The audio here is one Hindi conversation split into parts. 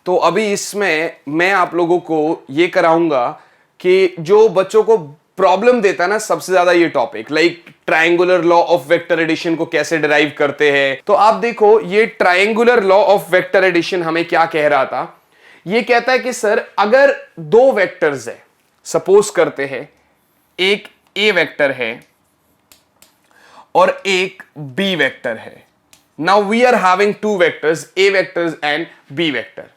तो अभी इसमें मैं आप लोगों को ये कराऊंगा कि जो बच्चों को प्रॉब्लम देता है ना सबसे ज्यादा ये topic, like triangular law of vector addition को कैसे डिराइव करते हैं। तो आप देखो ये triangular law of vector addition हमें क्या कह रहा था। ये कहता है कि सर अगर दो वेक्टर्स है, सपोज करते हैं एक ए वेक्टर है और एक बी वेक्टर है। Now we are having two vectors, A vectors and B vector.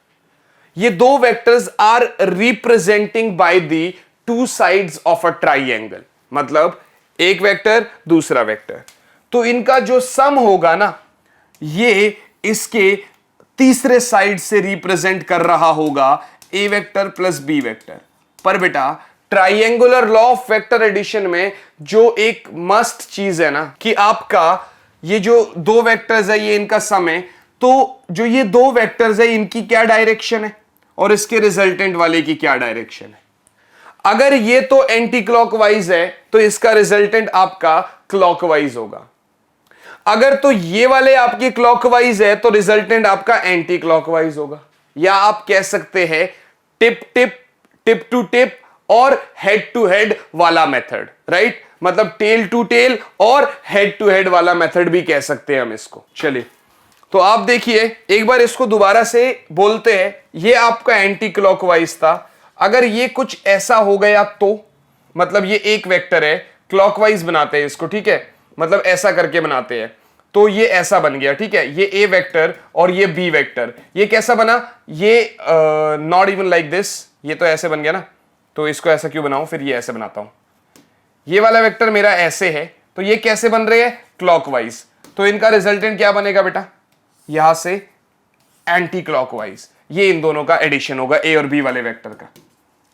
ये दो vectors are representing by the two sides of a triangle, मतलब एक वेक्टर दूसरा वेक्टर। तो इनका जो सम होगा ना ये इसके तीसरे साइड से रिप्रेजेंट कर रहा होगा A vector plus B vector. पर बेटा triangular law of vector addition में जो एक मस्ट चीज है ना कि आपका ये जो दो वेक्टर्स है ये इनका सम है, तो जो ये दो वेक्टर्स है इनकी क्या डायरेक्शन है और इसके रिजल्टेंट वाले की क्या डायरेक्शन है। अगर ये तो एंटी क्लॉकवाइज है तो इसका रिजल्टेंट आपका क्लॉकवाइज होगा। अगर तो ये वाले आपके क्लॉकवाइज है तो रिजल्टेंट आपका एंटी क्लॉकवाइज होगा। या आप कह सकते हैं tip tip, tip to tip और हेड टू हेड वाला मेथड, राइट। मतलब टेल टू टेल और हेड टू हेड वाला मेथड भी कह सकते हैं हम इसको। चलिए तो आप देखिए एक बार इसको दोबारा से बोलते हैं। ये आपका एंटी क्लॉकवाइज था। अगर ये कुछ ऐसा हो गया तो मतलब ये एक वेक्टर है, क्लॉकवाइज बनाते हैं इसको, ठीक है, मतलब ऐसा करके बनाते हैं। तो ये ऐसा बन गया, ठीक है, ये ए वेक्टर और ये बी वेक्टर। ये कैसा बना, ये नॉट इवन लाइक दिस, ये तो ऐसे बन गया ना। तो इसको ऐसा क्यों बनाऊं, फिर ये ऐसे बनाता हूं। ये वाला वेक्टर मेरा ऐसे है तो ये कैसे बन रहे हैं, क्लॉकवाइज। तो इनका रिजल्टेंट क्या बनेगा बेटा, यहां से एंटी क्लॉकवाइज। ये इन दोनों का एडिशन होगा ए और बी वाले वेक्टर का,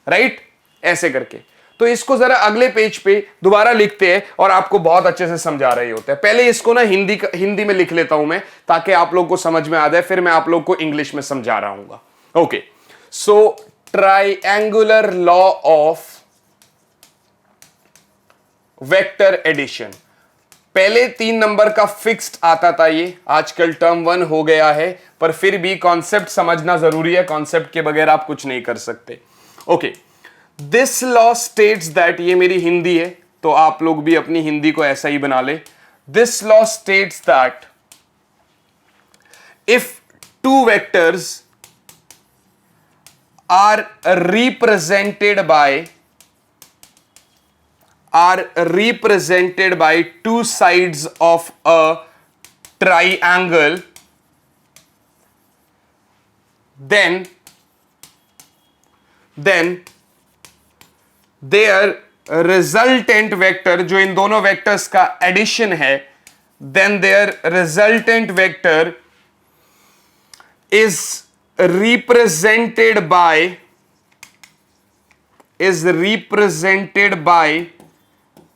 राइट, ऐसे करके। तो इसको जरा अगले पेज पे दोबारा लिखते हैं और आपको बहुत अच्छे से समझा रहे होते हैं। पहले इसको ना हिंदी में लिख लेता हूं मैं ताकि आप लोग को समझ में आ जाए, फिर मैं आप लोग को इंग्लिश में समझा रहा हूं। Okay, so triangular law of vector addition, पहले 3 नंबर का फिक्स्ड आता था, ये आजकल टर्म 1 हो गया है, पर फिर भी कॉन्सेप्ट समझना जरूरी है। कॉन्सेप्ट के बगैर आप कुछ नहीं कर सकते। Okay, this law states that, ये मेरी हिंदी है तो आप लोग भी अपनी हिंदी को ऐसा ही बना ले। This law states that if two vectors are represented by two sides of a triangle, then their resultant vector, जो इन दोनों वेक्टर्स का एडिशन है, then their resultant vector is represented by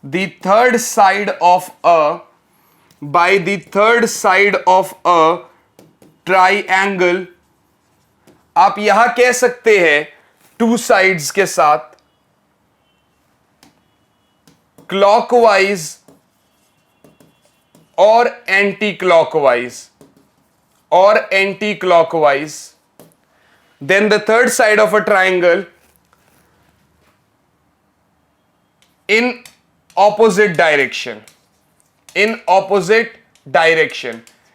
the third side of a triangle। आप यहां कह सकते हैं टू साइड्स के साथ क्लॉकवाइज और anti clockwise, then the third side of a triangle in opposite direction।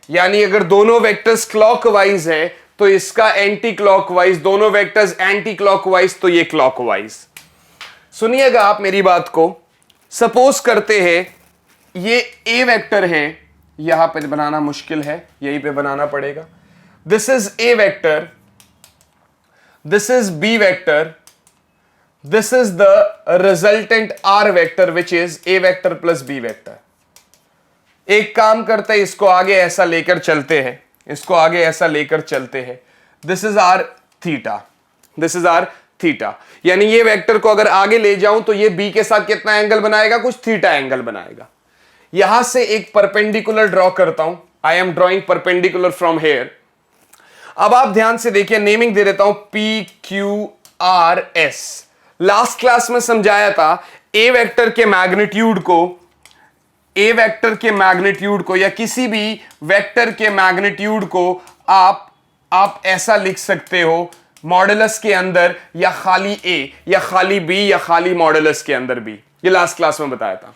यानी अगर दोनों वेक्टर्स क्लॉकवाइज है तो इसका एंटी क्लॉकवाइज, दोनों वेक्टर्स एंटी क्लॉकवाइज तो ये क्लॉकवाइज। सुनिएगा आप मेरी बात को। सपोज करते हैं ये ए वेक्टर है, यहां पे बनाना मुश्किल है, यहीं पे बनाना पड़ेगा। This is a vector, this is B vector, this is the resultant R vector which is A vector plus B vector। एक काम करते हैं, इसको आगे ऐसा लेकर चलते हैं, this is R theta, यानी ये वेक्टर को अगर आगे ले जाऊं तो ये B के साथ कितना एंगल बनाएगा, कुछ थीटा एंगल बनाएगा। यहां से एक परपेंडिकुलर ड्रॉ करता हूं, I am drawing perpendicular from here. अब आप ध्यान से देखिए, नेमिंग दे देता हूं PQRS। लास्ट क्लास में समझाया था ए वेक्टर के मैग्नीट्यूड को या किसी भी वेक्टर के मैग्नीट्यूड को आप आप ऐसा लिख सकते हो मॉडुलस के अंदर या खाली ए या खाली बी या खाली मॉडुलस के अंदर बी। ये लास्ट क्लास में बताया था।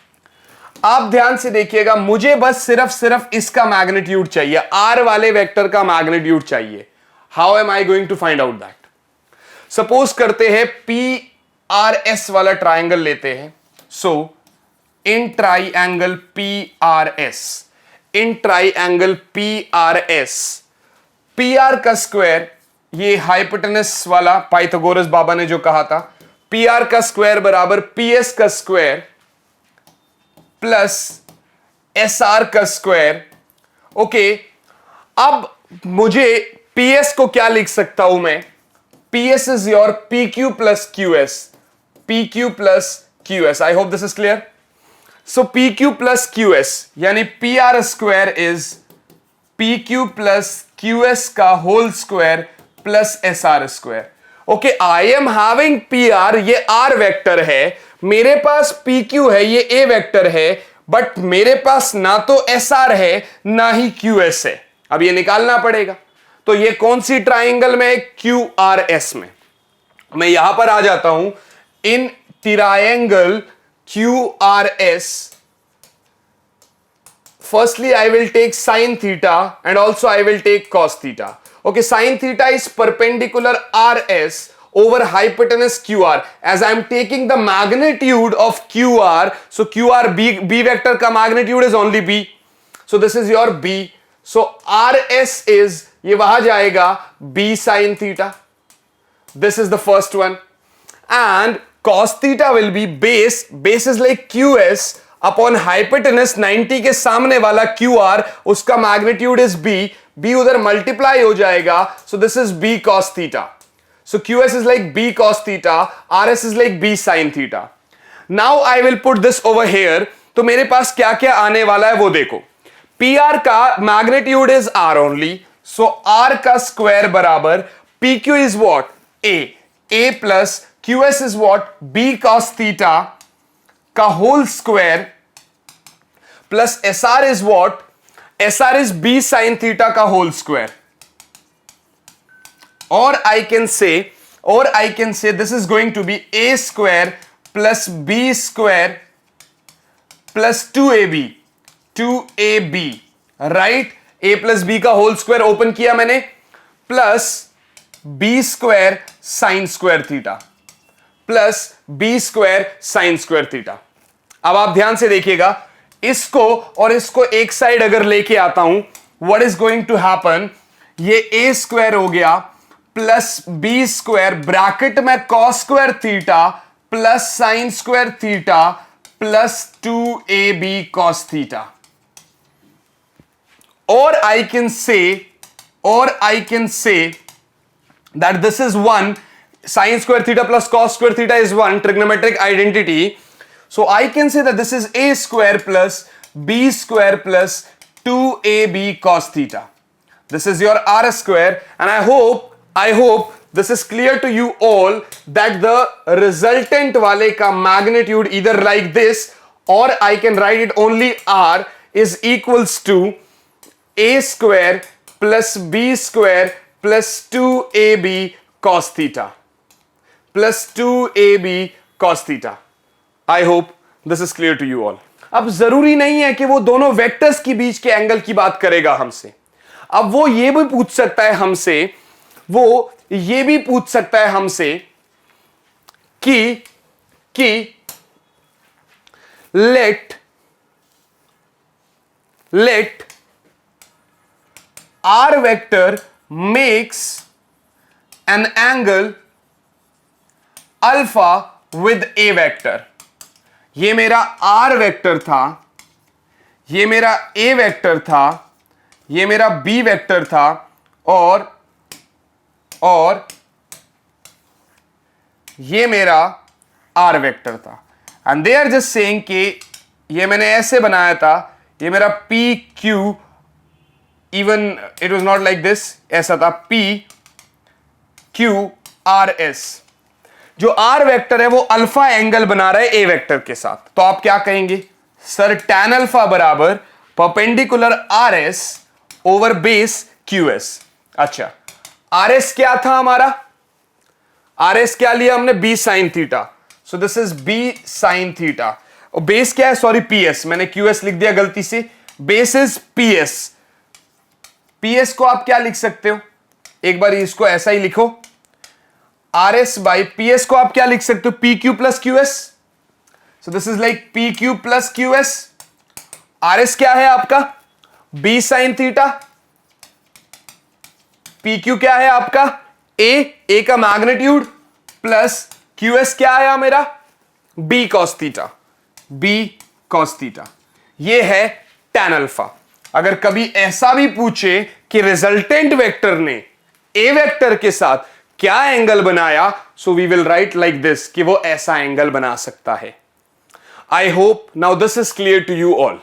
आप ध्यान से देखिएगा, मुझे बस सिर्फ इसका मैग्नीट्यूड चाहिए, आर वाले वेक्टर का मैग्नीट्यूड चाहिए। How am I going to find out that? Suppose करते हैं पी आर एस वाला ट्राइंगल लेते हैं। So in triangle P R S, in triangle P R S, P R का स्क्वायर, ये हाइपोटेनस वाला पाइथागोरस बाबा ने जो कहा था, पी आर का स्क्वायर बराबर पी एस का स्क्वायर प्लस एस आर का स्क्वायर। ओके, अब मुझे पी एस को क्या लिख सकता हूं मैं? P S is your P Q plus Q S, P Q plus Q S. I hope this is clear. So P Q plus Q S यानी P R square is P Q plus Q S का whole square plus S R square. Okay, I am having P R, ये आर वेक्टर है, मेरे पास पी क्यू है, ये ए वेक्टर है, बट मेरे पास ना तो एस आर है ना ही क्यू एस है। अब ये निकालना पड़ेगा। तो ये कौन सी ट्राइंगल में? क्यू आर एस में। मैं यहां पर आ जाता हूं, in triangle Q R S, firstly I will take sin theta and also I will take cos theta. Okay, sin theta is perpendicular RS over hypotenuse QR. As I am taking the magnitude of QR, so QR B vector का magnitude is only B. So this is your B. So RS is, ये वहां जाएगा B sin theta. This is the first one. And cos theta will be base is like QS upon hypotenuse 90 के सामने वाला क्यू आर, उसका मैग्नीट्यूड इज बी, बी उधर मल्टीप्लाई हो जाएगा, so this is B cos theta. So Q S is like B cos theta, R S is like B sine theta. Now I will put this over here. तो मेरे पास क्या क्या आने वाला है वो देखो। पी आर का magnitude is R only, so R का स्क्वायर बराबर P Q is what? A plus Q S is what? B cos theta का whole square plus S R is what? S R is B sine theta का होल स्क्वायर। और I can say this is going to be a square plus B square plus 2ab, right? A plus b का होल स्क्वायर ओपन किया मैंने, plus B square sine square theta plus B square sine square theta. अब आप ध्यान से देखिएगा, इसको और इसको एक साइड अगर लेके आता हूं, what is going to happen? ये ए स्क्वायर हो गया प्लस बी स्क्वायर ब्रैकेट में cos square theta plus sine square theta plus 2ab cos theta. और I can say that this is one, sin square theta plus cos square theta is one trigonometric identity. So I can say that this is a square plus b square plus 2ab cos theta. This is your r square, and I hope this is clear to you all that the resultant wale ka magnitude either like this or I can write it only r is equals to a square plus b square plus 2ab cos theta plus 2ab cos theta. I hope this is clear to you all. अब जरूरी नहीं है कि वो दोनों वेक्टर्स के बीच के एंगल की बात करेगा हमसे। अब वो ये भी पूछ सकता है हमसे, कि let r vector makes an angle alpha with a vector. ये मेरा r वेक्टर था, ये मेरा a वेक्टर था, ये मेरा b वेक्टर था, और ये मेरा r वेक्टर था। And they are just saying कि ये मैंने ऐसे बनाया था, ये मेरा p q, even it was not like this, ऐसा था P Q R S। जो R वेक्टर है वो अल्फा एंगल बना रहा है A वेक्टर के साथ, तो आप क्या कहेंगे? सर tan अल्फा बराबर perpendicular RS over base QS। अच्छा, आर एस क्या था हमारा, आर एस क्या लिया हमने, B sine theta, so this is B sine theta. और बेस क्या है, सॉरी पी एस, मैंने क्यू एस लिख दिया गलती से, base is P S. P S को आप क्या लिख सकते हो, एक बार इसको ऐसा ही लिखो, R S by P S को आप क्या लिख सकते हो, P Q plus Q S. So this is like P Q plus Q S. R S क्या है आपका, B sine theta, P Q क्या है आपका, ए का मैग्नीट्यूड, प्लस क्यू एस क्या आया मेरा, B cos theta, B cos theta. ये है tan अल्फा। अगर कभी ऐसा भी पूछे कि रिजल्टेंट वेक्टर ने ए वेक्टर के साथ क्या एंगल बनाया, so we will write like this कि वो ऐसा एंगल बना सकता है। I hope now this is clear to you all.